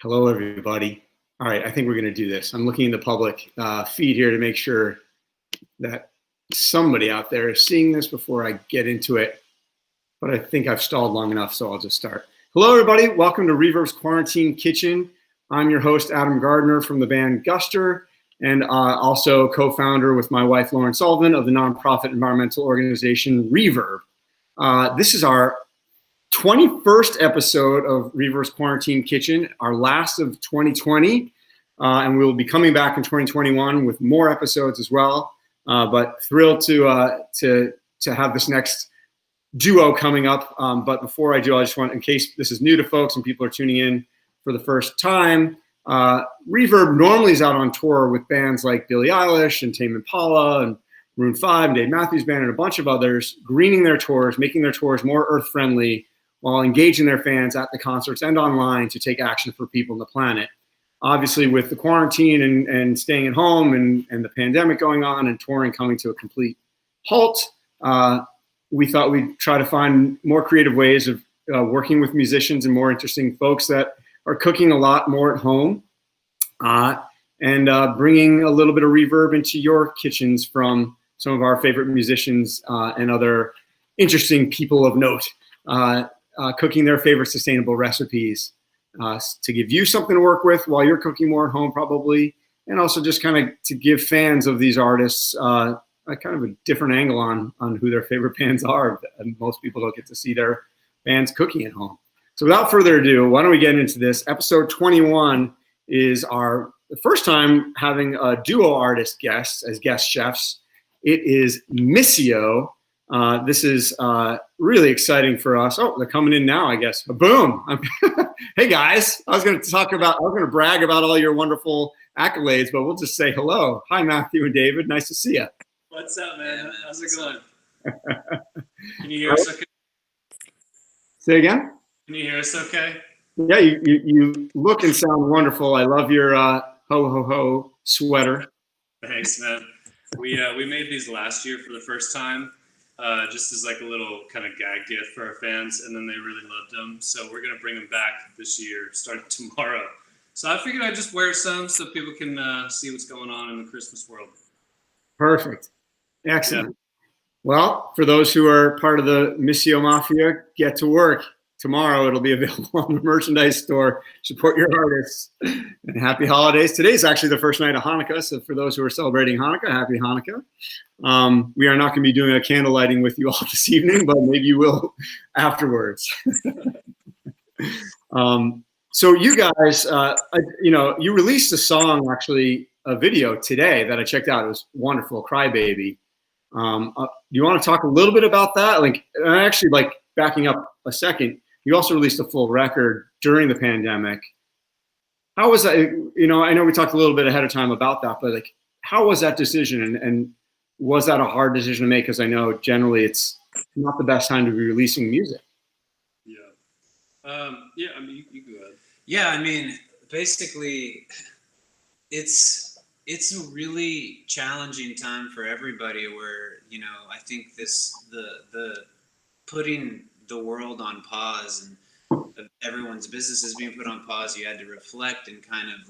Hello, everybody. All right, I think we're going to do this. I'm looking in the public feed here to make sure that somebody out there is seeing this before I get into it. But I think I've stalled long enough, so I'll just start. Hello, everybody. Welcome to REVERB's Quarantine Kitchen. I'm your host, Adam Gardner from the band Guster, and also co-founder with my wife, Lauren Sullivan, of the nonprofit environmental organization REVERB. This is our 21st episode of REVERB's Quarantine Kitchen, our last of 2020, and we will be coming back in 2021 with more episodes as well. But thrilled to have this next duo coming up. But before I do, I just want, in case this is new to folks and people are tuning in for the first time, REVERB normally is out on tour with bands like Billie Eilish and Tame Impala and Maroon 5 and Dave Matthews Band and a bunch of others, greening their tours, making their tours more earth-friendly, while engaging their fans at the concerts and online to take action for people on the planet. Obviously, with the quarantine and staying at home and the pandemic going on and touring coming to a complete halt, we thought we'd try to find more creative ways of working with musicians and more interesting folks that are cooking a lot more at home and bringing a little bit of reverb into your kitchens from some of our favorite musicians and other interesting people of note. Cooking their favorite sustainable recipes to give you something to work with while you're cooking more at home probably, and also just kind of to give fans of these artists a kind of a different angle on who their favorite bands are. And most people don't get to see their bands cooking at home. So without further ado, why don't we get into this? Episode 21 is the first time having a duo artist guests as guest chefs. It is MISSIO. This is really exciting for us. Oh, they're coming in now, I guess. Boom. Hey, guys. I was going to brag about all your wonderful accolades, but we'll just say hello. Hi, Matthew and David. Nice to see you. What's up, man? How's it going? Can you hear us okay? Say again? Can you hear us okay? Yeah, you look and sound wonderful. I love your ho, ho, ho sweater. Thanks, man. We made these last year for the first time. Just as like a little kind of gag gift for our fans, and then they really loved them. So we're gonna bring them back this year, starting tomorrow. So I figured I'd just wear some so people can see what's going on in the Christmas world. Perfect, excellent. Yeah. Well, for those who are part of the MISSIO Mafia, get to work. Tomorrow it'll be available on the merchandise store. Support your artists, and happy holidays. Today's actually the first night of Hanukkah, so for those who are celebrating Hanukkah, happy Hanukkah. We are not going to be doing a candle lighting with you all this evening, but maybe you will afterwards. So you guys, you released a song, actually, a video today that I checked out. It was wonderful, Crybaby. Do you want to talk a little bit about that? Backing up a second, you also released a full record during the pandemic. How was that? I know we talked a little bit ahead of time about that, but how was that decision? And was that a hard decision to make? Because I know generally it's not the best time to be releasing music. Yeah. I mean, you go ahead. Yeah, I mean, basically, it's a really challenging time for everybody. Where I think the putting the world on pause and everyone's business is being put on pause. You had to reflect and kind of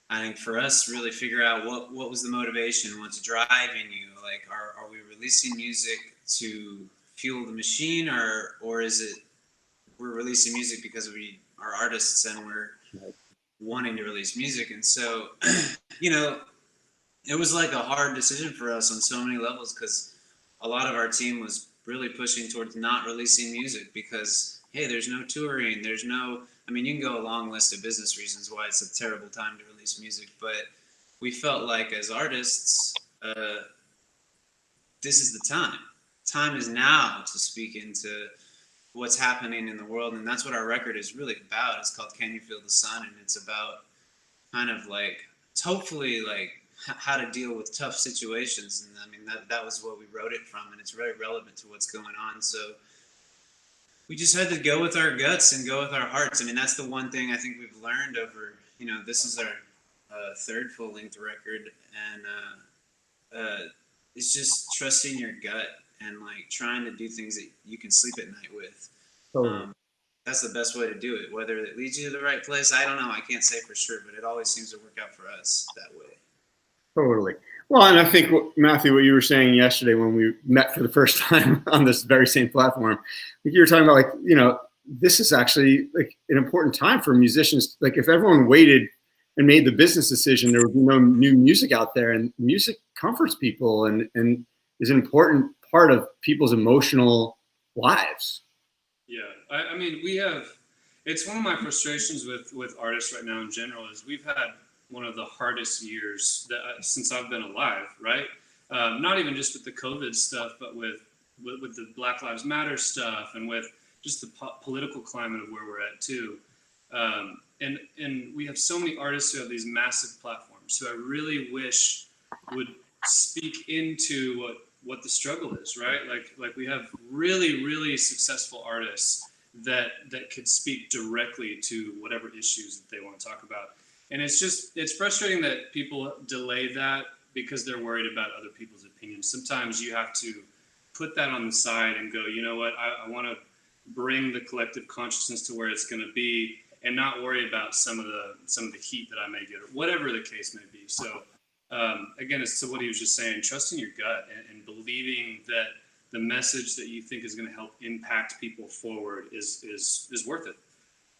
I think for us, really figure out what was the motivation, what's driving you. Are we releasing music to fuel the machine, or is it we're releasing music because we are artists and we're wanting to release music? And so, it was like a hard decision for us on so many levels, because a lot of our team was really pushing towards not releasing music because, hey, there's no touring, you can go a long list of business reasons why it's a terrible time to release music, but we felt like as artists, this is the time. Time is now to speak into what's happening in the world, and that's what our record is really about. It's called Can You Feel the Sun, and it's about kind of it's hopefully how to deal with tough situations. And I mean, that was what we wrote it from, and it's very relevant to what's going on. So we just had to go with our guts and go with our hearts. I mean, that's the one thing I think we've learned over, this is our third full-length record, and it's just trusting your gut and trying to do things that you can sleep at night with. that's the best way to do it. Whether it leads you to the right place, I don't know. I can't say for sure, but it always seems to work out for us that way. Totally. Well, and I think, Matthew, what you were saying yesterday when we met for the first time on this very same platform, you were talking about, like, you know, this is actually like an important time for musicians. Like, if everyone waited and made the business decision, there would be no new music out there, and music comforts people and is an important part of people's emotional lives. Yeah, I mean, it's one of my frustrations with artists right now in general is we've had one of the hardest years since I've been alive, right? Not even just with the COVID stuff, but with the Black Lives Matter stuff and with just the political climate of where we're at too. And we have so many artists who have these massive platforms who I really wish would speak into what the struggle is, right? Like we have really, really successful artists that could speak directly to whatever issues that they want to talk about. And it's frustrating that people delay that because they're worried about other people's opinions. Sometimes you have to put that on the side and go, you know what, I want to bring the collective consciousness to where it's going to be and not worry about some of the heat that I may get or whatever the case may be. So again, it's to what he was just saying, trusting your gut and believing that the message that you think is going to help impact people forward is worth it.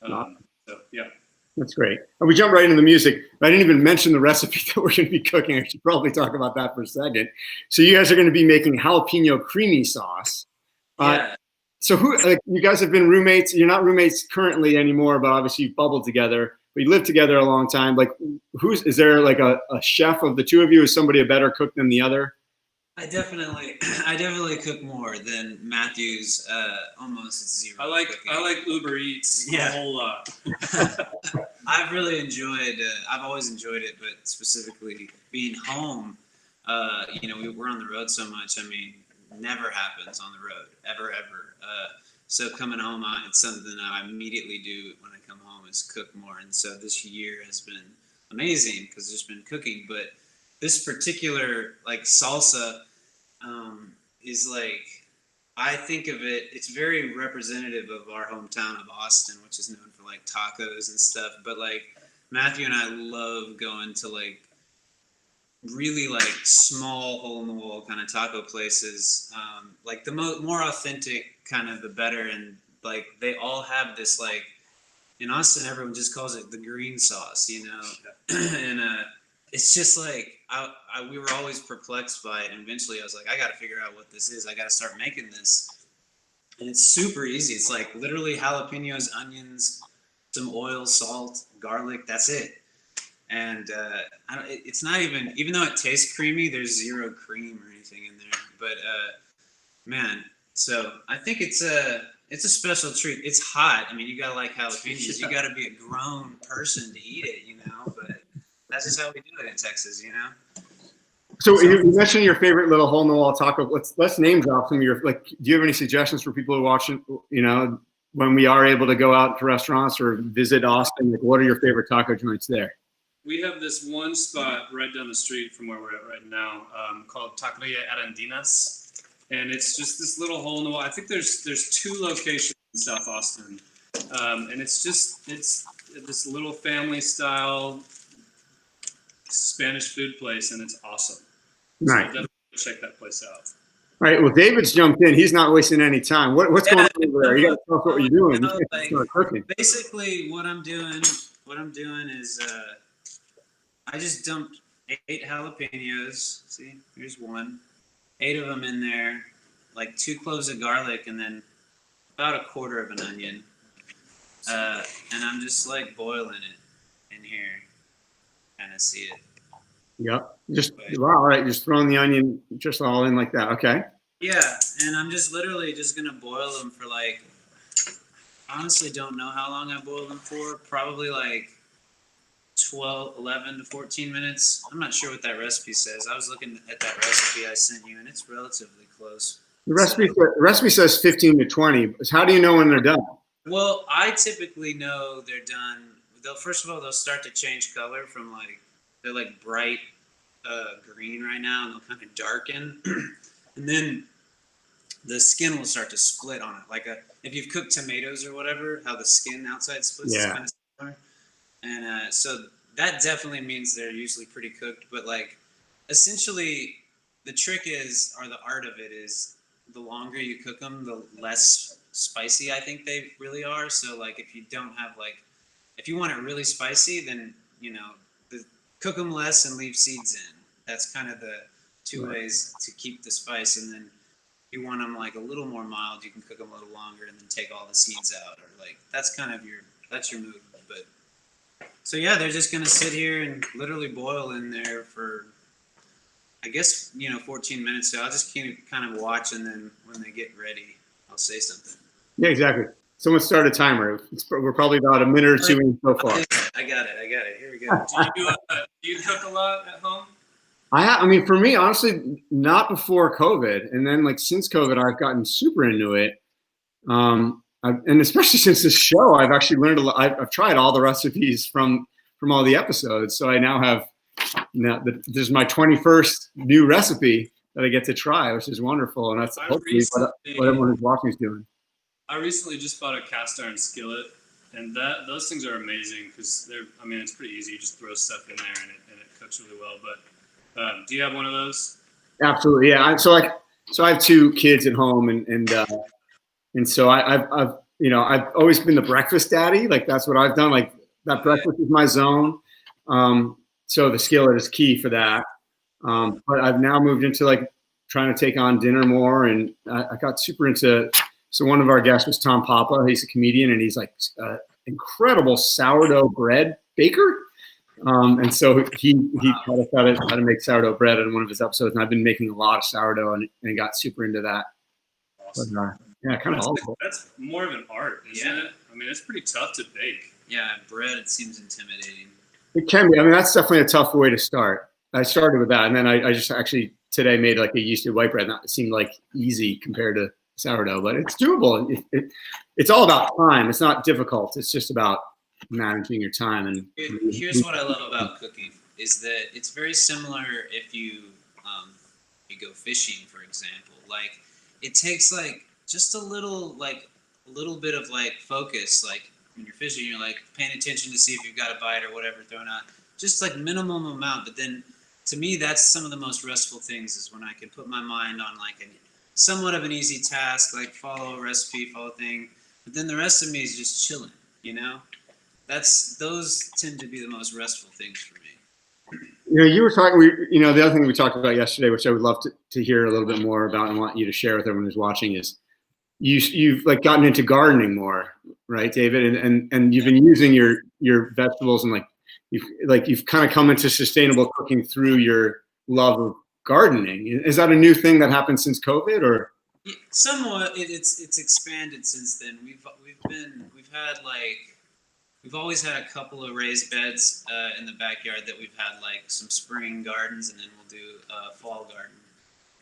So yeah. That's great. And we jump right into the music. I didn't even mention the recipe that we're going to be cooking. I should probably talk about that for a second. So you guys are going to be making jalapeno creamy sauce. Yeah. So you guys have been roommates. You're not roommates currently anymore, but obviously you've bubbled together. But you lived together a long time. Like, is there like a chef of the two of you? Is somebody a better cook than the other? I definitely cook more than Matthew's. Almost zero. I like Uber Eats a whole lot. I've really enjoyed. I've always enjoyed it, but specifically being home. You know, we're on the road so much. I mean, never happens on the road ever. So coming home, it's something that I immediately do when I come home is cook more. And so this year has been amazing because there's been cooking, but this particular like salsa is like, I think of it, it's very representative of our hometown of Austin, which is known for like tacos and stuff. But like Matthew and I love going to like really like small hole in the wall kind of taco places. Like the more authentic kind of the better. And like they all have this like, in Austin, everyone just calls it the green sauce, you know? And it's just like, we were always perplexed by it. And eventually I was like, I got to figure out what this is. I got to start making this. And it's super easy. It's like literally jalapenos, onions, some oil, salt, garlic. That's it. And it's not even though it tastes creamy, there's zero cream or anything in there. But man, so I think it's a special treat. It's hot. I mean, you gotta like jalapenos. You gotta be a grown person to eat it, you know. But that's just how we do it in Texas, you know. So you mentioned your favorite little hole in the wall taco. Let's name drop some of your, like. Do you have any suggestions for people who are watching? You know, when we are able to go out to restaurants or visit Austin, like, what are your favorite taco joints there? We have this one spot right down the street from where we're at right now called Taqueria Arandinas. And it's just this little hole in the wall. I think there's 2 locations in South Austin. And it's this little family style Spanish food place, and it's awesome. Nice. So definitely check that place out. All right. Well, David's jumped in. He's not wasting any time. What's going on over there? You got to tell us what you're doing. You know, like, start cooking. Basically, what I'm doing is I just dumped 8 jalapenos. See, here's one. 8 of them in there, like 2 cloves of garlic, and then about a quarter of an onion. And I'm just like boiling it in here. Kind of see it. Yep. Wow. All right. Just throwing the onion just all in like that. Okay. Yeah, and I'm just literally just gonna boil them for like. Honestly, don't know how long I boil them for. Probably like 11 to 14 minutes. I'm not sure what that recipe says. I was looking at that recipe I sent you, and it's relatively close. The recipe says 15 to 20. How do you know when they're done? Well, I typically know they're done. First of all, they'll start to change color from like, they're like bright green right now, and they'll kind of darken. And then the skin will start to split on it. Like if you've cooked tomatoes or whatever, how the skin outside splits is kind of similar. And so that definitely means they're usually pretty cooked. But like, essentially, the trick is, or the art of it is, the longer you cook them, the less spicy I think they really are. So like, if you don't have if you want it really spicy, then cook them less and leave seeds in. That's kind of the two ways to keep the spice. And then if you want them like a little more mild, you can cook them a little longer and then take all the seeds out, or like that's kind of that's your move. But so yeah, they're just gonna sit here and literally boil in there for, I guess, 14 minutes. So I'll just kind of watch, and then when they get ready, I'll say something. Yeah, exactly. Someone start a timer. We're probably about a minute or two in so far. I got it. Here we go. Do you cook a lot at home? I mean, for me, honestly, not before COVID, and then like since COVID, I've gotten super into it. And especially since this show, I've actually learned a lot. I've tried all the recipes from all the episodes, so I now have. This is my 21st new recipe that I get to try, which is wonderful, and that's hopefully what everyone who's watching is doing. I recently just bought a cast iron skillet, and those things are amazing because it's pretty easy. You just throw stuff in there and it cooks really well. But do you have one of those? Absolutely, yeah. So I have two kids at home, and so I've always been the breakfast daddy. Like that's what I've done. Like that breakfast is my zone. So the skillet is key for that. But I've now moved into like trying to take on dinner more, and I got super into. So one of our guests was Tom Papa. He's a comedian, and he's like incredible sourdough bread baker. And so he taught us how to make sourdough bread in one of his episodes, and I've been making a lot of sourdough and got super into that. Awesome. But, yeah, kind of awful. That's more of an art, isn't it? I mean, it's pretty tough to bake. Yeah, bread, it seems intimidating. It can be. I mean, that's definitely a tough way to start. I started with that, and then I just actually today made like a yeasted white bread. That seemed like easy compared to sourdough, but it's doable. It's all about time. It's not difficult. It's just about managing your time. And here's what I love about cooking is that it's very similar if you go fishing, for example. Like it takes like just a little bit of like focus. Like when you're fishing, you're like paying attention to see if you've got a bite or whatever thrown out. Just like minimum amount. But then to me, that's some of the most restful things is when I can put my mind on like somewhat of an easy task, like follow a recipe, follow a thing. But then the rest of me is just chilling, Those tend to be the most restful things for me. You were talking. The other thing we talked about yesterday, which I would love to hear a little bit more about and want you to share with everyone who's watching, is you've like gotten into gardening more, right, David? And you've been using your vegetables and you've kind of come into sustainable cooking through your love of gardening. Is that a new thing that happened since COVID, or? Somewhat. It's expanded since then. We've always had a couple of raised beds in the backyard that we've had like some spring gardens, and then we'll do a fall garden.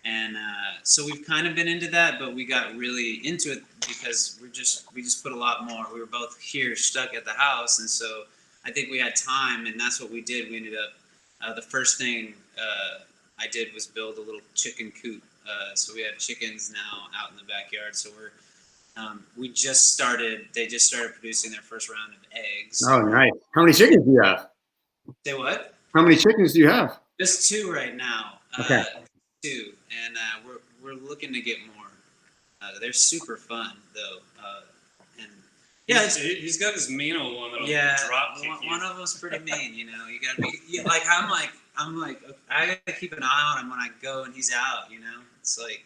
And so we've kind of been into that, but we got really into it because we just put a lot more. We were both here stuck at the house, and so I think we had time, and that's what we did. We ended up the first thing I did was build a little chicken coop. So we have chickens now out in the backyard. So they just started producing their first round of eggs. Oh, nice. How many chickens do you have? Say what? How many chickens do you have? Just 2 right now. Okay. 2, and we're looking to get more. They're super fun though. And yeah, he's got this mean old one that'll drop kick you. One of them's pretty mean. You gotta be like I'm like I gotta keep an eye on him when I go and he's out. It's like.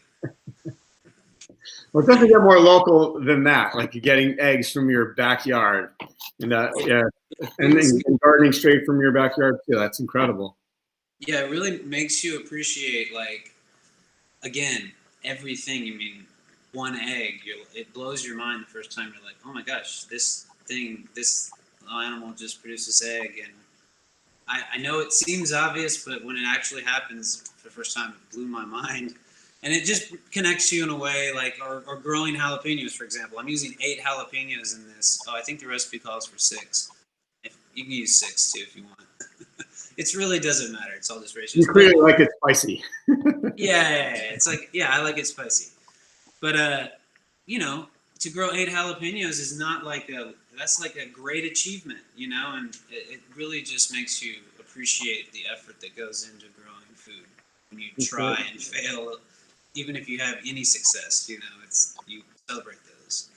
Well, it doesn't get more local than that. Like you're getting eggs from your backyard, and and gardening straight from your backyard too. That's incredible. Yeah, it really makes you appreciate again, everything. I mean, one egg. It blows your mind the first time. You're like, oh my gosh, this animal just produced this egg, and I know it seems obvious, but when it actually happens for the first time, it blew my mind. And it just connects you in a way, or growing jalapenos, for example. I'm using 8 jalapenos in this. Oh, I think the recipe calls for 6. You can use 6 too if you want. It really doesn't matter. It's all just ratios. You clearly like it spicy. Yeah. It's like, I like it spicy. But you know, to grow 8 jalapenos is not like that's like a great achievement, you know, and it really just makes you appreciate the effort that goes into growing food. When you try and fail, even if you have any success, you know, you celebrate those.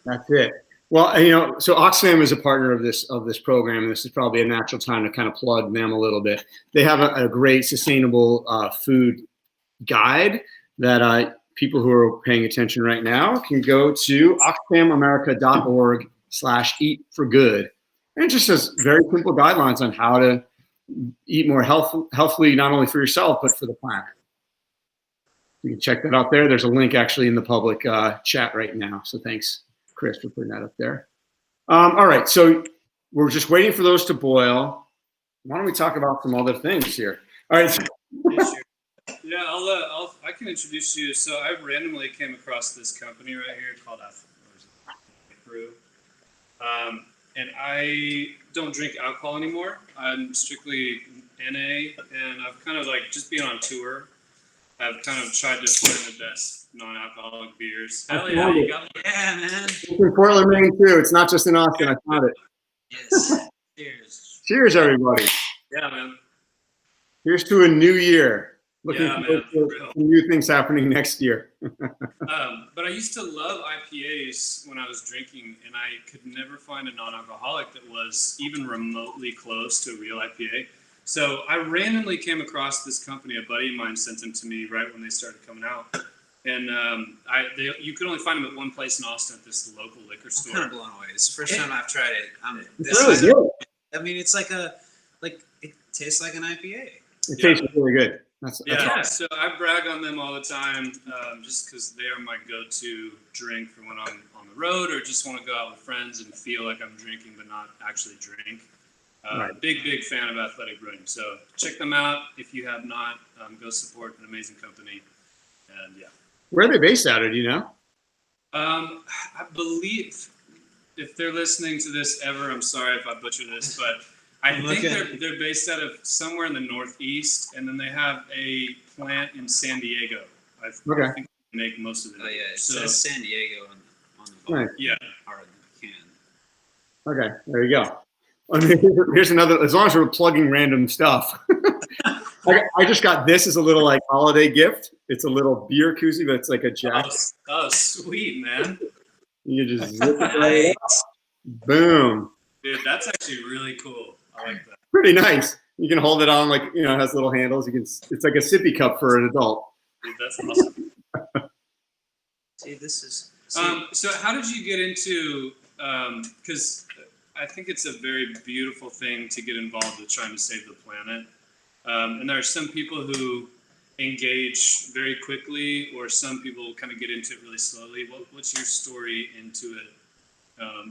That's it. Well, you know, so Oxfam is a partner of this program, and this is probably a natural time to kind of plug them a little bit. They have a great sustainable food guide that people who are paying attention right now can go to oxfamamerica.org/eat-for-good. And it just has very simple guidelines on how to eat more healthfully, not only for yourself, but for the planet. You can check that out there. There's a link actually in the public chat right now. So thanks, Chris, for putting that up there. All right, so we're just waiting for those to boil. Why don't we talk about some other things here? All right. Yeah, I can introduce you. So I randomly came across this company right here called Brue. And I don't drink alcohol anymore. I'm strictly NA, and I've kind of like just being on tour. I've kind of tried to find the best non-alcoholic beers. Hell yeah, you got me. Yeah, man. It's in Portland, Maine too. It's not just in Austin. I found it. Yes. Cheers. Cheers, everybody. Yeah, man. Here's to a new year. Looking Yeah, forward to some new things happening next year. But I used to love IPAs when I was drinking, and I could never find a non-alcoholic that was even remotely close to a real IPA. So I randomly came across this company. A buddy of mine sent them to me right when they started coming out. And you could only find them at one place in Austin at this local liquor store. I'm kind of blown away. It's the first time I've tried it. It's really good. I mean, it's like it tastes like an IPA. It tastes really good. That's Yeah, awesome. so I brag on them all the time, just because they are my go-to drink for when I'm on the road or just want to go out with friends and feel like I'm drinking but not actually drink. Right. Big fan of Athletic Brewing. So check them out if you have not. Go support an amazing company. And yeah. Where are they based out of, do you know? I believe if they're listening to this ever, I'm sorry if I butcher this, but I think they're based out of somewhere in the Northeast, and then they have a plant in San Diego. I think they make most of it. Oh yeah, it so, says San Diego on the bottle. Nice. Yeah. Or the can. Okay, there you go. I mean, here's another, as long as we're plugging random stuff. I just got this as a little like holiday gift. It's a little beer koozie, but it's like a jacket. Oh, sweet, man. You just zip it right up. Boom. Dude, that's actually really cool. I like that. Pretty nice. You can hold it on like, you know, it has little handles. It's like a sippy cup for an adult. Dude, that's awesome. See, this is. So how did you get into, because I think it's a very beautiful thing to get involved with trying to save the planet. And there are some people who engage very quickly, or some people kind of get into it really slowly. What's your story into it?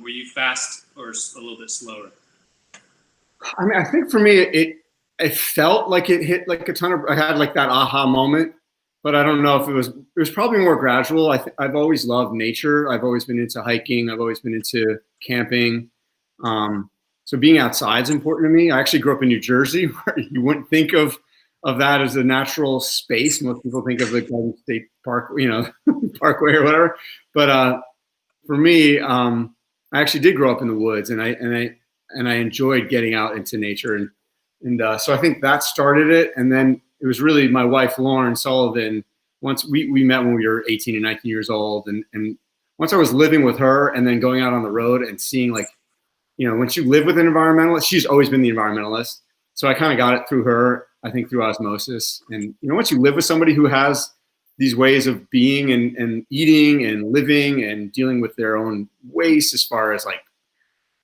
Were you fast or a little bit slower? I mean, I think for me, it felt like it hit like a ton of, I had like that aha moment, but I don't know if it was probably more gradual. I've always loved nature. I've always been into hiking. I've always been into camping. So being outside is important to me. I actually grew up in New Jersey, where you wouldn't think of that as a natural space. Most people think of the Golden State Park, you know, Parkway or whatever. But for me, I actually did grow up in the woods, and I enjoyed getting out into nature, and so I think that started it. And then it was really my wife, Lauren Sullivan. Once we met when we were 18 and 19 years old, and once I was living with her, and then going out on the road and seeing, like, you know, once you live with an environmentalist, she's always been the environmentalist. So I kind of got it through her, I think through osmosis. And, you know, once you live with somebody who has these ways of being and eating and living and dealing with their own waste, as far as like,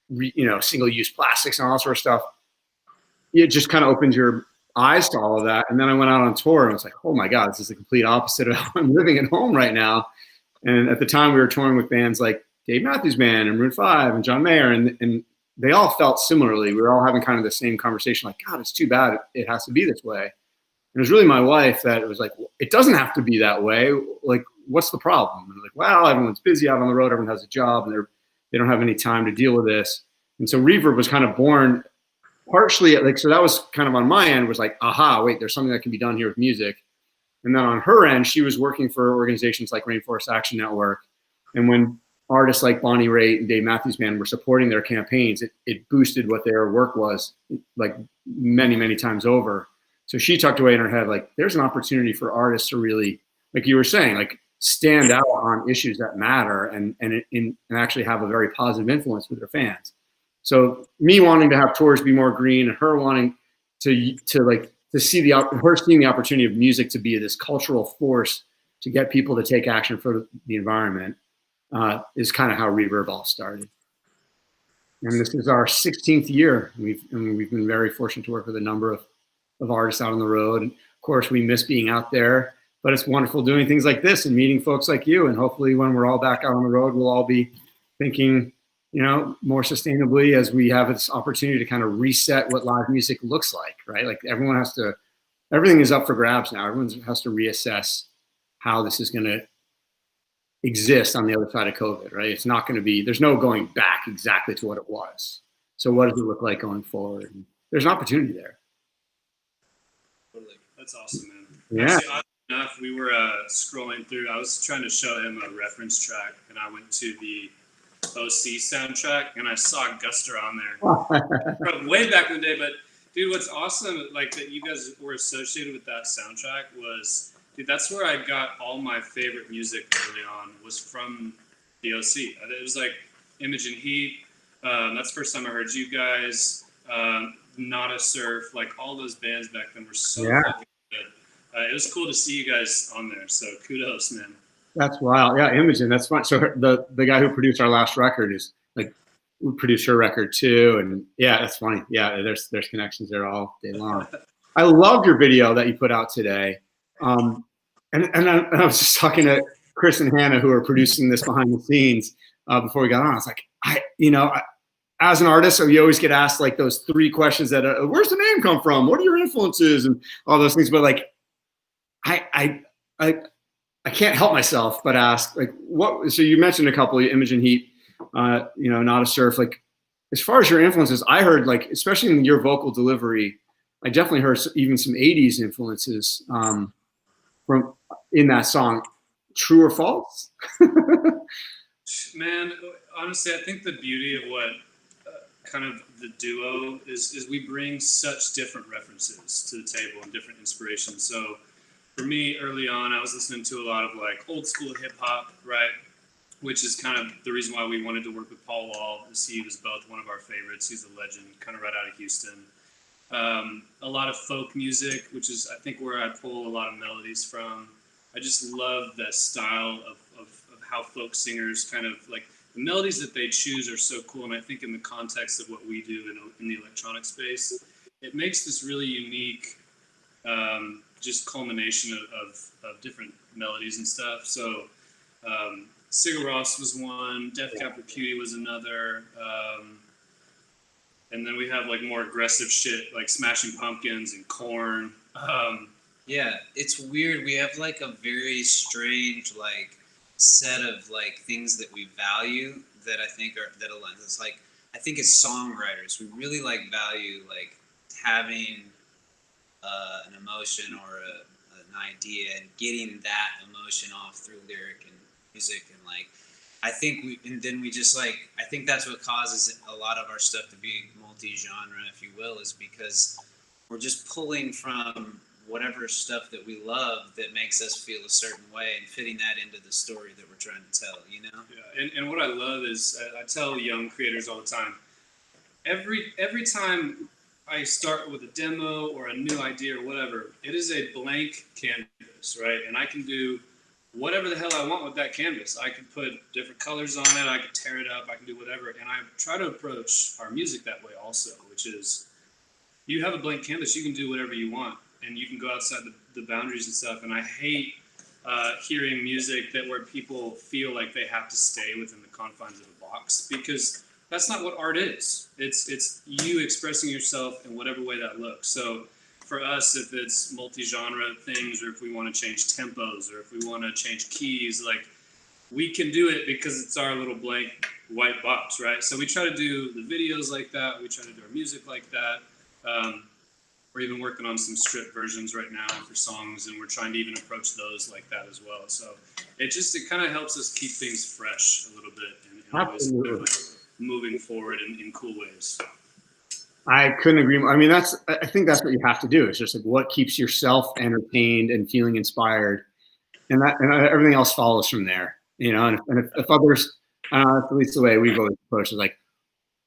you know, single-use plastics and all that sort of stuff, it just kind of opens your eyes to all of that. And then I went out on tour and I was like, oh my God, this is the complete opposite of how I'm living at home right now. And at the time we were touring with bands like Dave Matthews Band and Maroon 5 and John Mayer, and they all felt similarly. We were all having kind of the same conversation, like, God, it's too bad it has to be this way. And it was really my wife that was like, it doesn't have to be that way. Like, what's the problem? And like, well, everyone's busy out on the road. Everyone has a job, and they don't have any time to deal with this. And so Reverb was kind of born partially, like, so that was kind of on my end, was like, aha, wait, there's something that can be done here with music. And then on her end, she was working for organizations like Rainforest Action Network. And when artists like Bonnie Raitt and Dave Matthews Band were supporting their campaigns, it boosted what their work was like many, many times over. So she tucked away in her head, like, there's an opportunity for artists to really, like you were saying, like stand out on issues that matter and actually have a very positive influence with their fans. So me wanting to have tours be more green and her wanting to see her seeing the opportunity of music to be this cultural force to get people to take action for the environment is kind of how Reverb all started. And this is our 16th year. We've been very fortunate to work with a number of artists out on the road. And of course, we miss being out there, but it's wonderful doing things like this and meeting folks like you. And hopefully when we're all back out on the road, we'll all be thinking, you know, more sustainably as we have this opportunity to kind of reset what live music looks like, right? Like everything is up for grabs now. Everyone has to reassess how this is going to exist on the other side of COVID, right? It's not going to be, there's no going back exactly to what it was. So what does it look like going forward? And there's an opportunity there. Totally. That's awesome, man. Yeah. Actually, oddly enough, we were scrolling through, I was trying to show him a reference track and I went to the OC soundtrack and I saw Guster on there from way back in the day. But dude, what's awesome, like that you guys were associated with that soundtrack was, dude, that's where I got all my favorite music early on was from the OC. It was like Image and Heat. That's the first time I heard you guys. Not a Surf, like all those bands back then were so fucking good. It was cool to see you guys on there. So kudos, man. That's wild. Yeah, Imogen, that's fun. So the guy who produced our last record is like, we produced her record too. And yeah, that's funny. Yeah, there's connections there all day long. I loved your video that you put out today. And I was just talking to Chris and Hannah, who are producing this behind the scenes before we got on. I was like, as an artist, you always get asked like those 3 questions that, where's the name come from? What are your influences? And all those things. But like, I can't help myself but ask, like, what? So you mentioned a couple, Image and Heat, Not a Surf. Like, as far as your influences, I heard, like, especially in your vocal delivery, I definitely heard even some '80s influences from in that song. True or false? Man, honestly, I think the beauty of what kind of the duo is we bring such different references to the table and different inspirations. So for me, early on, I was listening to a lot of like old school hip hop, right? Which is kind of the reason why we wanted to work with Paul Wall, as he was both one of our favorites. He's a legend, kind of right out of Houston. A lot of folk music, which is I think where I pull a lot of melodies from. I just love that style of how folk singers kind of like the melodies that they choose are so cool. And I think in the context of what we do in the electronic space, it makes this really unique just culmination of different melodies and stuff. So Sigur Rós was one, Death Cab for Cutie was another, and then we have like more aggressive shit like Smashing Pumpkins and Korn. Yeah, it's weird. We have like a very strange like set of like things that we value that I think it's like I think as songwriters we really like value like having an emotion or an idea and getting that emotion off through lyric and music and like I think I think that's what causes a lot of our stuff to be multi-genre, if you will, is because we're just pulling from whatever stuff that we love that makes us feel a certain way and fitting that into the story that we're trying to tell, you know? Yeah, and what I love is I tell young creators all the time, every time I start with a demo or a new idea or whatever, it is a blank canvas, right? And I can do whatever the hell I want with that canvas. I can put different colors on it, I can tear it up, I can do whatever. And I try to approach our music that way also, which is you have a blank canvas, you can do whatever you want. And you can go outside the boundaries and stuff. And I hate hearing music where people feel like they have to stay within the confines of a box, because that's not what art is. It's you expressing yourself in whatever way that looks. So for us, if it's multi-genre things, or if we want to change tempos, or if we want to change keys, like we can do it because it's our little blank white box, right? So we try to do the videos like that. We try to do our music like that. We're even working on some stripped versions right now for songs, and we're trying to even approach those like that as well. So it kind of helps us keep things fresh a little bit and always kind of like moving forward in cool ways. I couldn't agree more. I mean, I think that's what you have to do. It's just like what keeps yourself entertained and feeling inspired, and everything else follows from there. You know, and if others, that's at least the way we've always approached it. Like,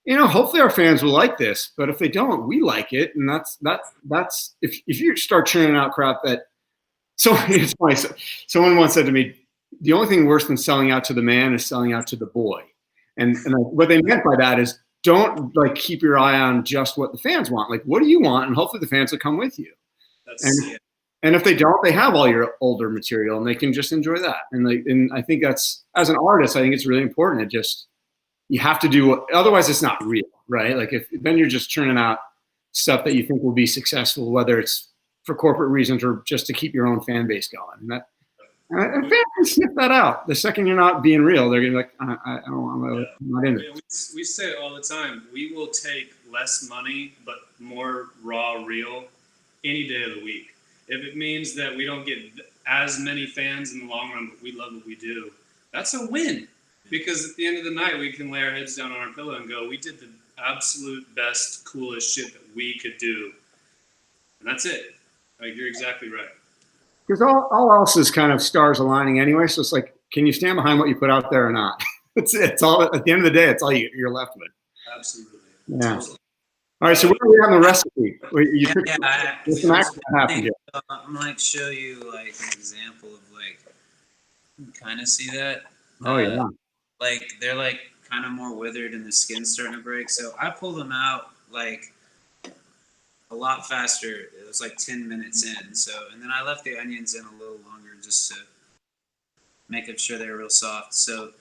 you know, hopefully our fans will like this, but if they don't, we like it, and that's if you start churning out crap that. So it's funny. Someone once said to me, the only thing worse than selling out to the man is selling out to the boy, and what they meant by that is, don't like keep your eye on just what the fans want. Like, what do you want? And hopefully the fans will come with you. And if they don't, they have all your older material and they can just enjoy that. And I think that's, as an artist, I think it's really important. You have to do, otherwise it's not real, right? Like then you're just churning out stuff that you think will be successful, whether it's for corporate reasons or just to keep your own fan base going. And fans can sniff that out. The second you're not being real, they're gonna be like, I don't, I'm not into it. We say it all the time. We will take less money but more raw, real any day of the week. If it means that we don't get as many fans in the long run, but we love what we do, that's a win. Because at the end of the night, we can lay our heads down on our pillow and go, we did the absolute best, coolest shit that we could do, and that's it. Like, you're exactly right. Because all else is kind of stars aligning anyway. So it's like, can you stand behind what you put out there or not? It's all, at the end of the day, it's all you're left with. Absolutely. Yeah. All right. So where are we on the recipe? I'm like show you like an example of like, you kind of see that. Oh yeah. Like they're like kind of more withered and the skin's starting to break. So I pull them out like a lot faster. It was like 10 minutes in. So, and then I left the onions in a little longer just to make sure they're real soft. So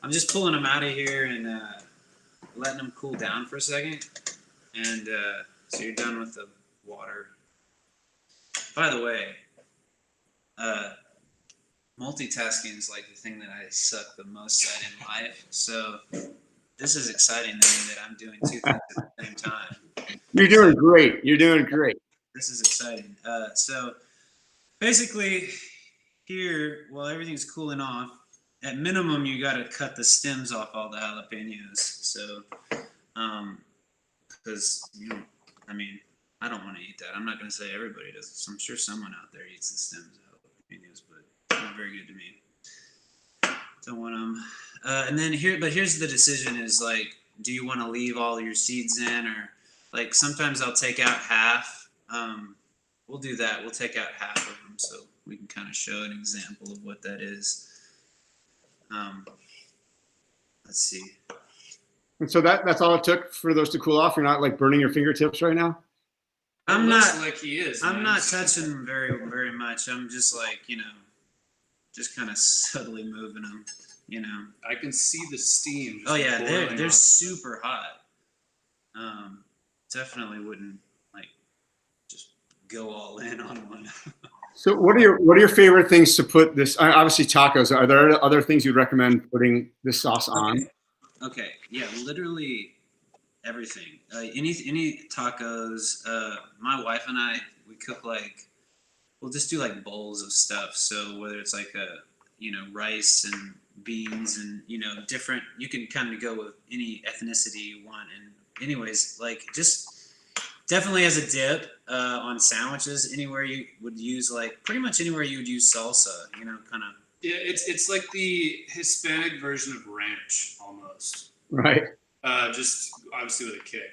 I'm just pulling them out of here and letting them cool down for a second. And so you're done with the water. By the way, multitasking is like the thing that I suck the most at in life. So this is exciting to me that I'm doing two things at the same time. You're doing great. You're doing great. This is exciting. So basically here, while everything's cooling off, at minimum, you got to cut the stems off all the jalapenos. So, because, I mean, I don't want to eat that. I'm not going to say everybody does. So I'm sure someone out there eats the stems of jalapenos, but not very good to me. Don't want them. And then here's the decision is like, do you want to leave all your seeds in, or like sometimes I'll take out half. We'll do that. We'll take out half of them so we can kind of show an example of what that is. Let's see. And so that's all it took for those to cool off. You're not like burning your fingertips right now. I'm not like he is. I'm not touching them very, very much. I'm just like, just kind of subtly moving them, I can see the steam. Oh yeah, they're super hot. Definitely wouldn't like just go all in on one. So what are your favorite things to put this? Obviously tacos. Are there other things you'd recommend putting this sauce on? Okay. Yeah, literally everything. Any tacos. My wife and I, we cook we'll just do like bowls of stuff. So whether it's like rice and beans and different, you can kind of go with any ethnicity you want. And anyways, like just definitely as a dip on sandwiches, anywhere you would use pretty much anywhere you would use salsa, kind of. Yeah, it's like the Hispanic version of ranch almost. Right. Just obviously with a kick.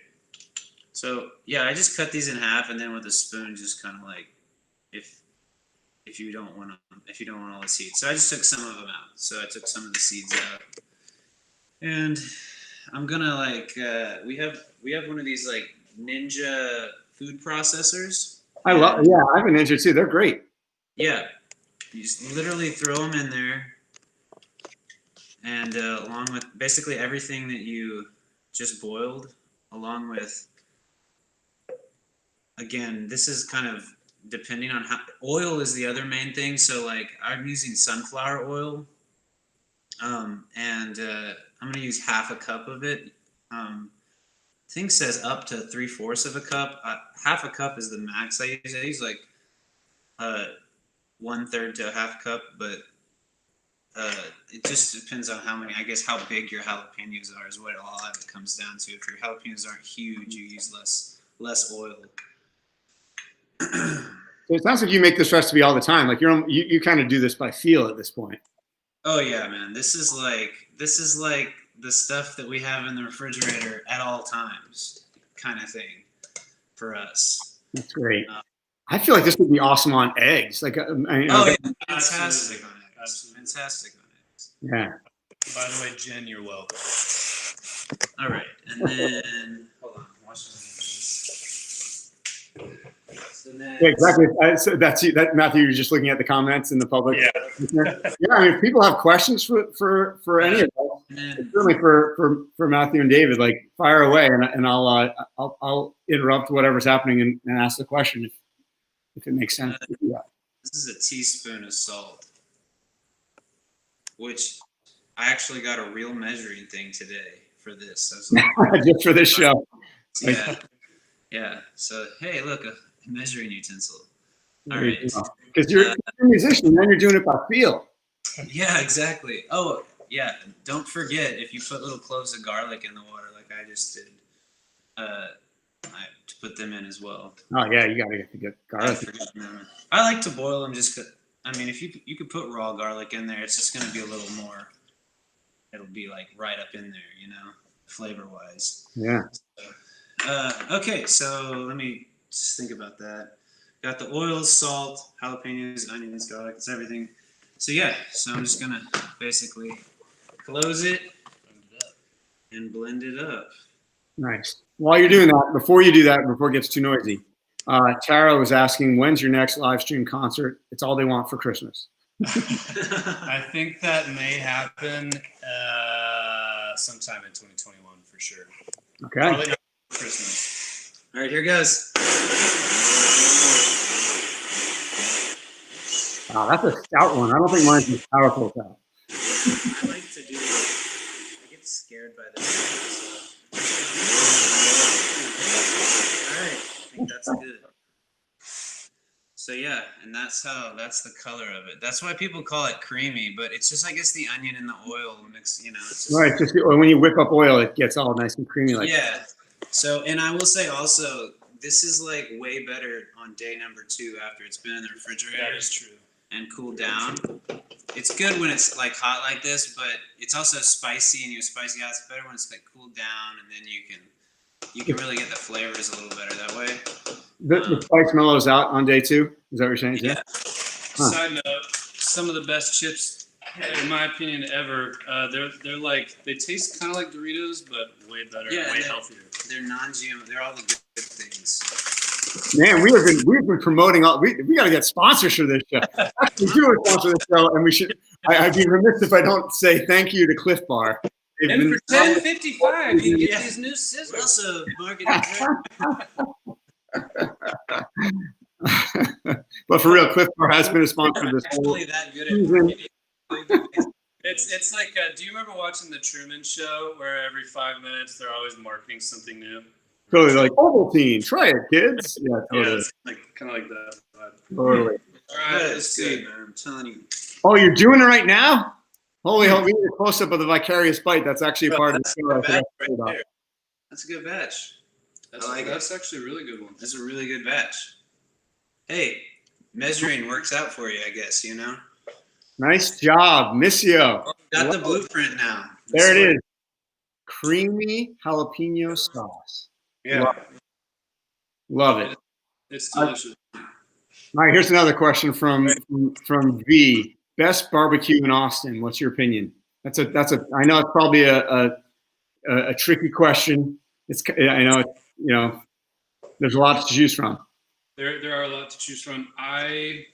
So yeah, I just cut these in half and then with a spoon, just kind of like if you don't want all the seeds. So I just took some of them out. So I took some of the seeds out, and I'm gonna we have one of these like Ninja food processors. I have a Ninja too. They're great. Yeah, you just literally throw them in there, and along with basically everything that you just boiled, along with, again, this is kind of depending on how oil is the other main thing. So like I'm using sunflower oil, and I'm gonna use half a cup of it. thing says up to 3/4 of a cup. Half a cup is the max I use. I use like 1/3 to a half cup, but it just depends on how many. I guess how big your jalapenos are is what all of it comes down to. If your jalapenos aren't huge, you use less oil. So it sounds like you make this recipe all the time. Like you kind of do this by feel at this point. Oh yeah, man. This is like the stuff that we have in the refrigerator at all times, kind of thing, for us. That's great. I feel like this would be awesome on eggs. Like, Yeah, fantastic on eggs. Absolutely. Fantastic on eggs. Yeah. By the way, Jen, you're welcome. All right, and then hold on, watch this. So next, Yeah, exactly. So that's you. That Matthew, you're just looking at the comments in the public. Yeah. Yeah. I mean, if people have questions for any of us, certainly for Matthew and David, like fire away, and I'll interrupt whatever's happening and ask the question if it makes sense. This is a teaspoon of salt, which I actually got a real measuring thing today for this. I was like, just for this show. yeah, yeah. So hey, look, a measuring utensil. All right. Because you're a musician, then you're doing it by feel. Yeah, exactly. Oh, yeah. Don't forget, if you put little cloves of garlic in the water, like I just did, to put them in as well. Oh yeah, you gotta get the good garlic. I like to boil them just 'cause, I mean, if you could put raw garlic in there, it's just gonna be a little more. It'll be like right up in there, you know, flavor wise. Yeah. So, okay, so let me just think about that. Got the oils, salt, jalapenos, onions, garlic, it's everything. So yeah, so I'm just gonna basically close it and blend it up. Nice. While you're doing that, before you do that, before it gets too noisy, Tara was asking, when's your next live stream concert? It's all they want for Christmas. I think that may happen sometime in 2021 for sure. Okay. Probably not for Christmas. All right, here goes. Wow, that's a stout one. I don't think mine's as powerful as that. I like to do it. I get scared by the stuff. All right, I think that's good. So yeah, and that's the color of it. That's why people call it creamy, but it's just, I guess, the onion and the oil mix, you know. It's just, Right, just when you whip up oil, it gets all nice and creamy like yeah. So, and I will say also, this is like way better on day number 2 after it's been in the refrigerator. That is true. And cooled down. It's good when it's like hot like this, but it's also spicy, and you have spicy hot. It's better when it's like cooled down, and then you can really get the flavors a little better that way. The spice mellows out on day 2. Is that what you're saying? Yeah. Side note: some of the best chips, in my opinion, ever. They're like, they taste kind of like Doritos, but way better, Yeah, way healthier. They're non-GMO. They're all the good things. Man, we've been promoting all. We got to get sponsors for this show. We do sponsor this show, and we should. I'd be remiss if I don't say thank you to Clif Bar. And for $10.55, you get these new Scissors. scissors. Also, marketing. But for real, Clif Bar has been a sponsor this whole Really that good season. at It's like, do you remember watching the Truman Show, where every 5 minutes they're always marketing something new? Totally like Ovaltine. Try it, kids. Yeah, Yeah, totally. it's like kind of like that. Totally. All right, let's That's see. good, man. I'm telling you. Oh, you're doing it right now? Holy hell, we need a close up of the vicarious bite. That's actually a part of the show. I forgot to say about. That's a good batch. That's actually a really good one. That's a really good batch. Hey, measuring works out for you, I guess, you know? Nice job, Missio. Got the blueprint now. There it is. Creamy jalapeno sauce. Yeah, Love it. it's delicious. All right, here's another question from V. Best barbecue in Austin. What's your opinion? That's a. I know it's probably a tricky question. I know there's a lot to choose from. There are a lot to choose from. I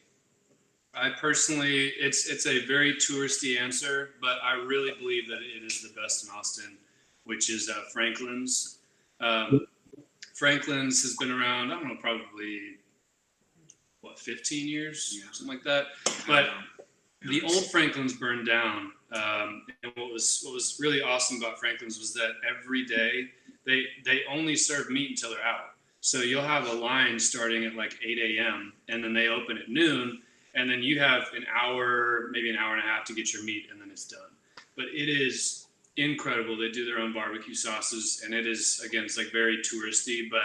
personally, it's a very touristy answer, but I really believe that it is the best in Austin, which is Franklin's. Franklin's has been around, I don't know, probably 15 years, something like that. But the old Franklin's burned down. And what was really awesome about Franklin's was that every day they only serve meat until they're out. So you'll have a line starting at like 8 a.m. and then they open at noon, and then you have an hour, maybe an hour and a half to get your meat, and then it's done. But it is incredible. They do their own barbecue sauces, and it is, again, it's like very touristy, but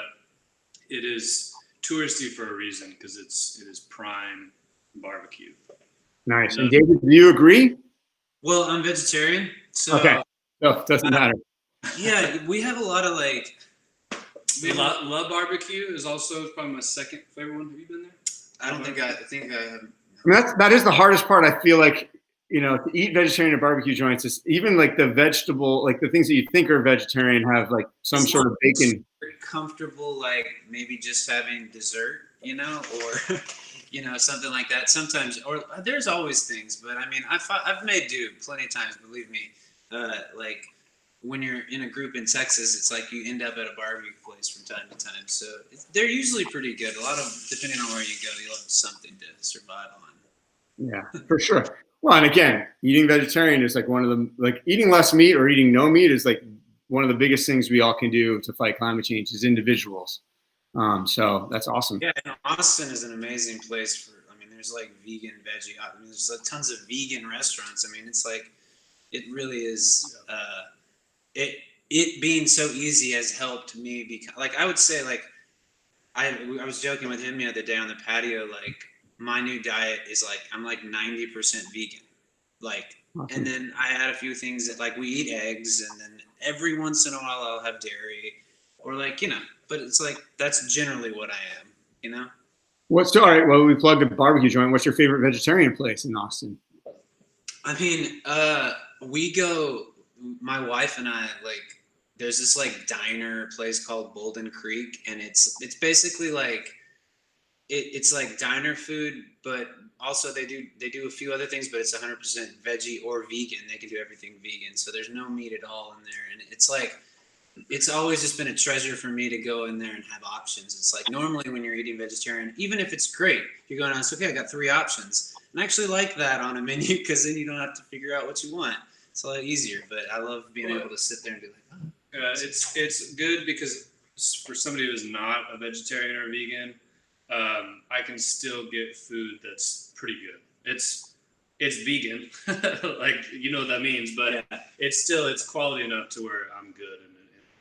it is touristy for a reason, because it is prime barbecue. Nice. And David, do you agree? Well, I'm vegetarian, so okay. No, it doesn't matter. Yeah, we have a lot of like. Love barbecue is also probably my second favorite one. Have you been there? I think I have. I mean, that is the hardest part. I feel like, you know, to eat vegetarian at barbecue joints is even like the vegetable, like the things that you think are vegetarian have like some sort of bacon. Comfortable, like maybe just having dessert, you know, or you know, something like that. Sometimes, or there's always things, but I mean, I've made do plenty of times. Believe me, like. When you're in a group in Texas, it's like you end up at a barbecue place from time to time. So they're usually pretty good. A lot of, depending on where you go, you'll have something to survive on. Yeah, for sure. Well, and again, eating vegetarian is like one of the, like eating less meat or eating no meat is like one of the biggest things we all can do to fight climate change as individuals. So that's awesome. Yeah, and Austin is an amazing place for, I mean, there's like vegan, veggie, I mean, there's like tons of vegan restaurants. I mean, it's like, it really is, it being so easy has helped me become, like, I would say, like, I was joking with him the other day on the patio, like, my new diet is like, I'm like 90% vegan, like, awesome. And then I add a few things that, like, we eat eggs, and then every once in a while I'll have dairy, or like, you know, but it's like, that's generally what I am, you know? All right, well, we plugged a barbecue joint. What's your favorite vegetarian place in Austin? I mean, we go, my wife and I, like, there's this like diner place called Bolden Creek, and it's basically like it's like diner food, but also they do a few other things, but it's 100% veggie or vegan. They can do everything vegan, so there's no meat at all in there, and it's like, it's always just been a treasure for me to go in there and have options. It's like, normally when you're eating vegetarian, even if it's great, you're going, it's okay, I got 3 options, and I actually like that on a menu, because then you don't have to figure out what you want. It's a lot easier, but I love being able to sit there and be like, oh. It's good because for somebody who's not a vegetarian or vegan, I can still get food that's pretty good. It's vegan, like, you know what that means, but yeah. It's quality enough to where I'm good.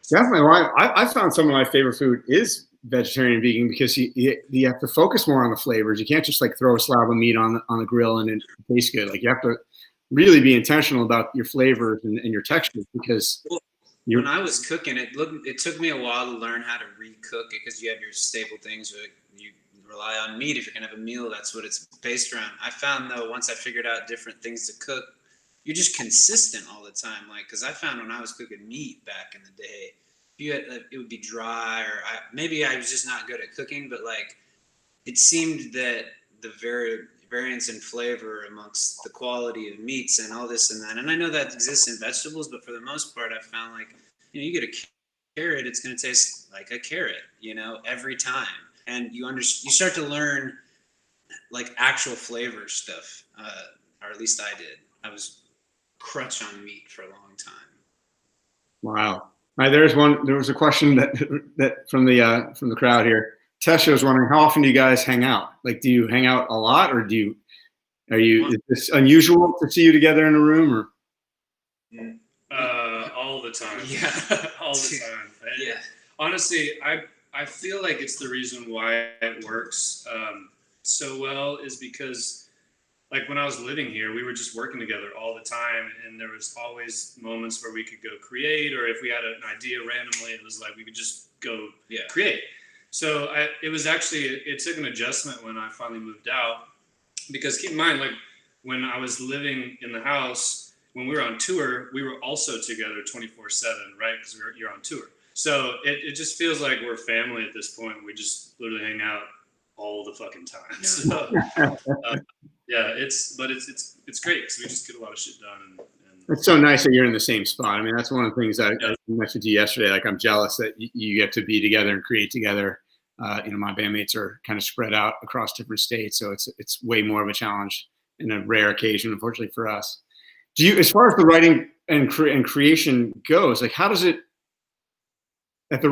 Definitely. Well, I found some of my favorite food is vegetarian and vegan, because you have to focus more on the flavors. You can't just like throw a slab of meat on the grill and it tastes good. Like, you have to really be intentional about your flavors and your textures, because when I was cooking, it took me a while to learn how to recook it, because you have your staple things. You rely on meat. If you're gonna have a meal, that's what it's based around. I found, though, once I figured out different things to cook, you're just consistent all the time. Like, because I found when I was cooking meat back in the day, it would be dry, or maybe I was just not good at cooking, but like, it seemed that the variance in flavor amongst the quality of meats and all this and that. And I know that exists in vegetables, but for the most part, I found, like, you know, you get a carrot, it's going to taste like a carrot, you know, every time. And you start to learn like actual flavor stuff, or at least I did. I was crutch on meat for a long time. Wow. All right, there was a question that from the crowd here. Tesha was wondering, how often do you guys hang out? Like, do you hang out a lot, or is this unusual to see you together in a room, or? All the time. Yeah. All the time. Yeah. Honestly, I feel like it's the reason why it works so well is because, like, when I was living here, we were just working together all the time, and there was always moments where we could go create, or if we had an idea randomly, it was like we could just go create. So it took an adjustment when I finally moved out, because keep in mind, like, when I was living in the house, when we were on tour, we were also together 24/7, right? Because you're on tour. So it just feels like we're family at this point. We just literally hang out all the fucking time. So, yeah, it's great because we just get a lot of shit done. And it's so nice that you're in the same spot. I mean, that's one of the things I mentioned to you yesterday. Like, I'm jealous that you get to be together and create together. You know, my bandmates are kind of spread out across different states, so it's way more of a challenge and a rare occasion, unfortunately, for us. Do you, as far as the writing and creation goes, like, how does it at the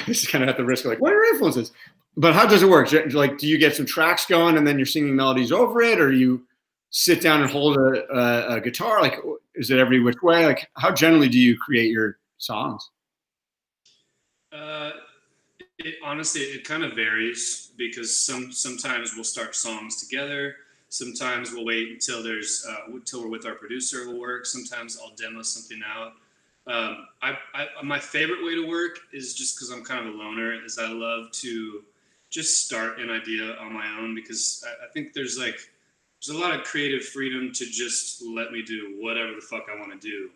this is kind of at the risk of like, what are your influences? But how does it work? Like, do you get some tracks going and then you're singing melodies over it, or you sit down and hold a guitar? Like, is it every which way? Like, how generally do you create your songs? Honestly, it kind of varies because sometimes we'll start songs together. Sometimes we'll wait until we're with our producer. Will work. Sometimes I'll demo something out. My favorite way to work is just because I'm kind of a loner. Is I love to just start an idea on my own, because I think there's a lot of creative freedom to just let me do whatever the fuck I want to do,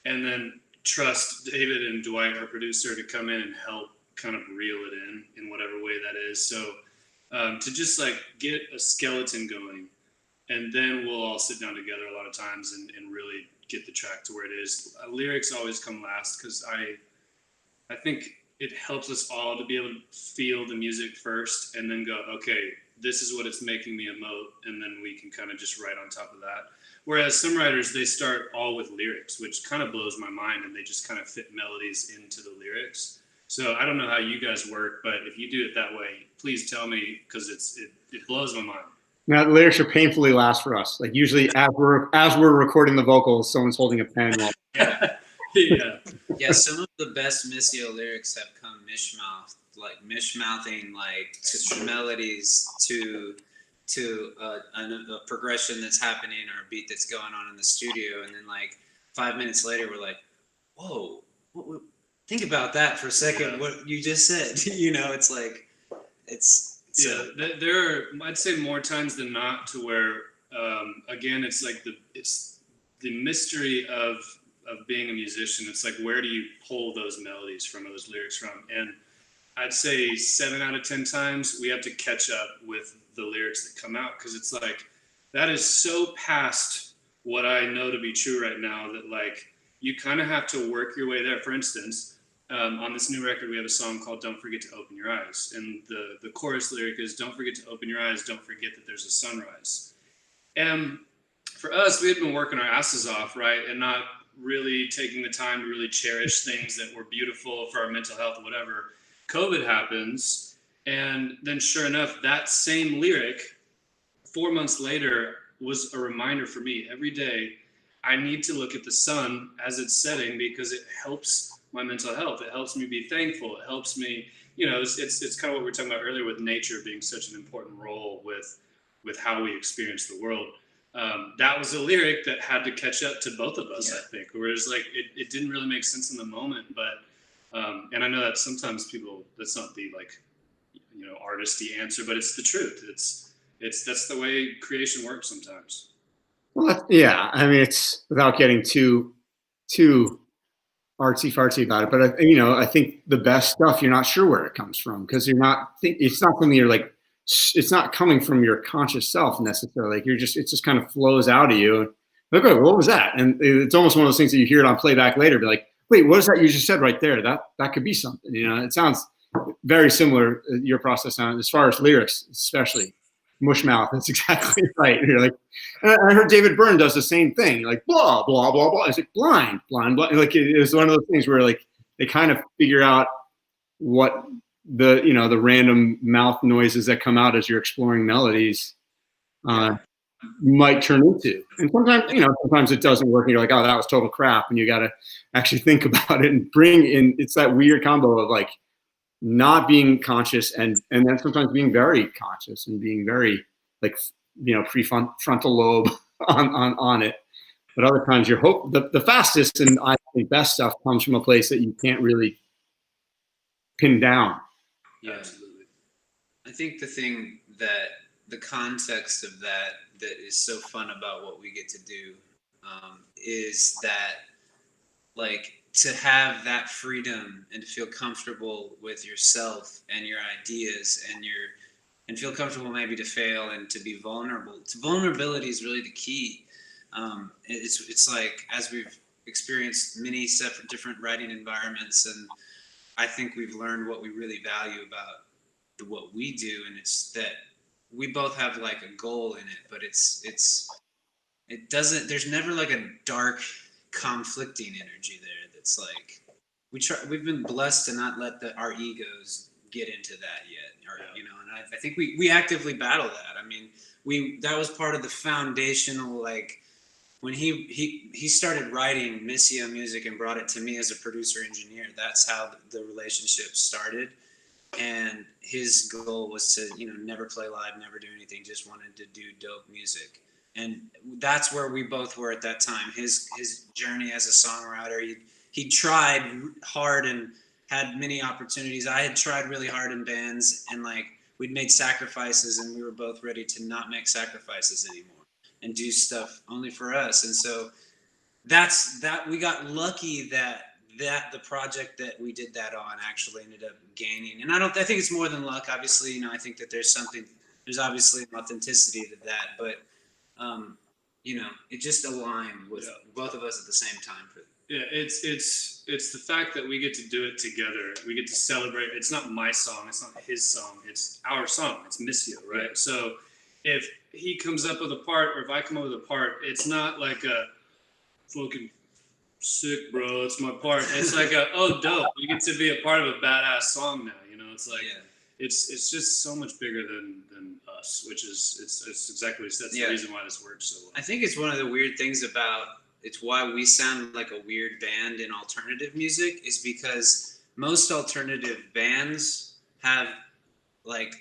and then trust David and Dwight, our producer, to come in and help kind of reel it in whatever way that is. So to just like get a skeleton going, and then we'll all sit down together a lot of times and really get the track to where it is. Lyrics always come last, because I think it helps us all to be able to feel the music first and then go, okay, this is what it's making me emote, and then we can kind of just write on top of that. Whereas some writers, they start all with lyrics, which kind of blows my mind, and they just kind of fit melodies into the lyrics. So I don't know how you guys work, but if you do it that way, please tell me, because it blows my mind. Now, the lyrics are painfully last for us. Like, usually as we're recording the vocals, someone's holding a pen. Yeah, some of the best MISSIO lyrics have come mishmouthing like melodies to a progression that's happening or a beat that's going on in the studio, and then like 5 minutes later we're like, whoa, think about that for a second. Yeah. What you just said, it's like there are, I'd say, more times than not, to where again, it's like it's the mystery of being a musician. It's like, where do you pull those melodies from, or those lyrics from? And I'd say 7 out of 10 times we have to catch up with the lyrics that come out, because it's like, that is so past what I know to be true right now, that like you kind of have to work your way there. For instance, on this new record, we have a song called Don't Forget to Open Your Eyes. And the chorus lyric is, don't forget to open your eyes, don't forget that there's a sunrise. And for us, we had been working our asses off, right? And not really taking the time to really cherish things that were beautiful for our mental health or whatever. COVID happens. And then sure enough, that same lyric 4 months later was a reminder for me every day. I need to look at the sun as it's setting, because it helps my mental health. It helps me be thankful. It helps me, it's kind of what we were talking about earlier with nature being such an important role with how we experience the world. That was a lyric that had to catch up to both of us, I think. Whereas like it didn't really make sense in the moment, but and I know that sometimes people, that's not the like, artisty answer, but it's the truth. That's the way creation works sometimes. Well, yeah. I mean, it's without getting too artsy fartsy about it, but I think the best stuff, you're not sure where it comes from, because it's not something you're like, it's not coming from your conscious self necessarily. Like, it just kind of flows out of you. Like, oh, what was that? And it's almost one of those things that you hear it on playback later, be like, wait, what is that you just said right there? That could be something. It sounds very similar, your process sounds, as far as lyrics, especially. Mushmouth. That's exactly right. You're like, I heard David Byrne does the same thing. You're like, blah blah blah blah. It's like blind. Like, it's one of those things where like they kind of figure out what the random mouth noises that come out as you're exploring melodies might turn into. And sometimes it doesn't work, and you're like, oh, that was total crap, and you got to actually think about it and bring in. It's that weird combo of like not being conscious and then sometimes being very conscious and being very like prefrontal lobe on it. But other times the fastest and I think best stuff comes from a place that you can't really pin down. Yeah, absolutely. I think the context of that is so fun about what we get to do is that, like, to have that freedom and to feel comfortable with yourself and your ideas and feel comfortable maybe to fail and to be vulnerable. Vulnerability is really the key. It's like, as we've experienced many separate different writing environments, and I think we've learned what we really value about what we do, and it's that we both have like a goal in it, but there's never like a dark conflicting energy there. It's like, we've been blessed to not let our egos get into that yet, or and I think we actively battle that. I mean, that was part of the foundational, like when he started writing MISSIO music and brought it to me as a producer engineer. That's how the relationship started. And his goal was to, never play live, never do anything, just wanted to do dope music. And that's where we both were at that time. His journey as a songwriter, he tried hard and had many opportunities. I had tried really hard in bands, and like we'd made sacrifices, and we were both ready to not make sacrifices anymore and do stuff only for us. And so we got lucky that the project that we did that on actually ended up gaining. And I think it's more than luck. Obviously, I think that there's obviously an authenticity to that, but it just aligned with both of us at the same time. Yeah, it's the fact that we get to do it together. We get to celebrate. It's not my song. It's not his song. It's our song. It's MISSIO, right? So if he comes up with a part, or if I come up with a part, it's not like a fucking sick, bro, it's my part. It's like oh, dope, we get to be a part of a badass song now. It's like it's just so much bigger than us, which is it's exactly that's the reason why this works so well. I think it's one of the weird things about it's why we sound like a weird band in alternative music, is because most alternative bands have like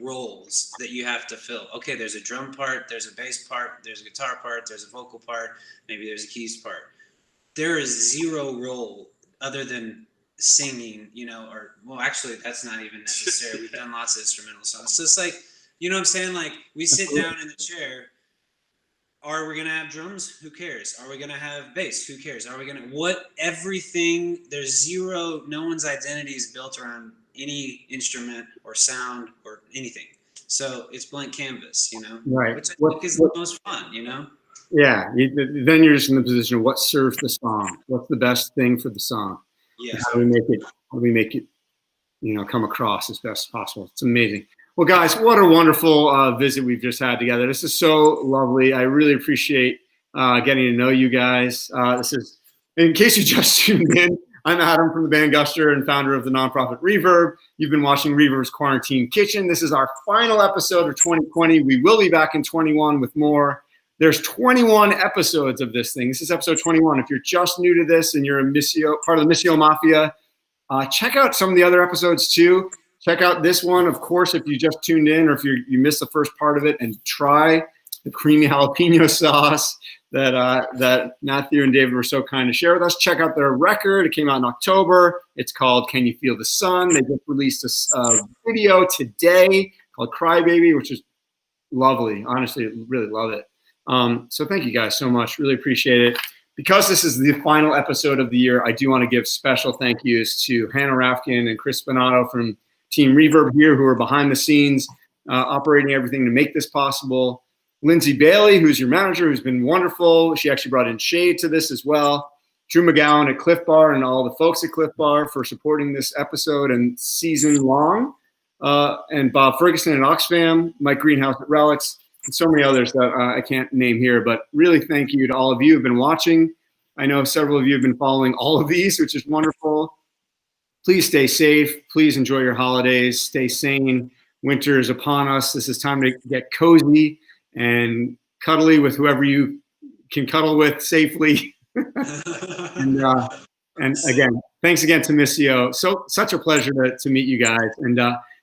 roles that you have to fill. Okay, there's a drum part, there's a bass part, there's a guitar part, there's a vocal part, maybe there's a keys part. There is zero role other than singing, actually that's not even necessary. We've done lots of instrumental songs. So it's like, you know what I'm saying? Like we sit down in the chair. Are we going to have drums? Who cares? Are we going to have bass? Who cares? Are we going to everything? There's zero, no one's identity is built around any instrument or sound or anything. So it's blank canvas, right? Which I think is the most fun, Yeah. Then you're just in the position of what serves the song. What's the best thing for the song? Yeah. How do we make it, come across as best as possible? It's amazing. Well, guys, what a wonderful visit we've just had together. This is so lovely. I really appreciate getting to know you guys. This is, in case you just tuned in, I'm Adam from the band Guster and founder of the nonprofit REVERB. You've been watching REVERB's Quarantine Kitchen. This is our final episode of 2020. We will be back in 21 with more. There's 21 episodes of this thing. This is episode 21. If you're just new to this and you're part of the MISSIO Mafia, check out some of the other episodes too. Check out this one, of course, if you just tuned in or if you missed the first part of it, and try the creamy jalapeno sauce that Matthew and David were so kind to share with us. Check out their record. It came out in October. It's called Can You Feel the Sun? They just released a video today called Cry Baby, which is lovely. Honestly, really love it. So thank you guys so much. Really appreciate it. Because this is the final episode of the year, I do want to give special thank yous to Hannah Rafkin and Chris Spinato from Team REVERB here, who are behind the scenes, operating everything to make this possible. Lindsay Bailey, who's your manager, who's been wonderful. She actually brought in shade to this as well. Drew McGowan at Clif Bar and all the folks at Clif Bar for supporting this episode and season long. And Bob Ferguson at Oxfam, Mike Greenhouse at Relics, and so many others that I can't name here. But really thank you to all of you who've been watching. I know several of you have been following all of these, which is wonderful. Please stay safe. Please enjoy your holidays. Stay sane. Winter is upon us. This is time to get cozy and cuddly with whoever you can cuddle with safely. and again, thanks again to MISSIO. Such a pleasure to meet you guys. And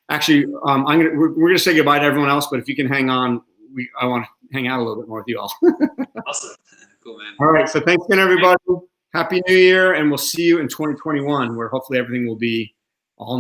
actually, we're gonna say goodbye to everyone else. But if you can hang on, I want to hang out a little bit more with you all. Awesome, cool, man. All right, so thanks again, everybody. Happy New Year, and we'll see you in 2021, where hopefully everything will be all new.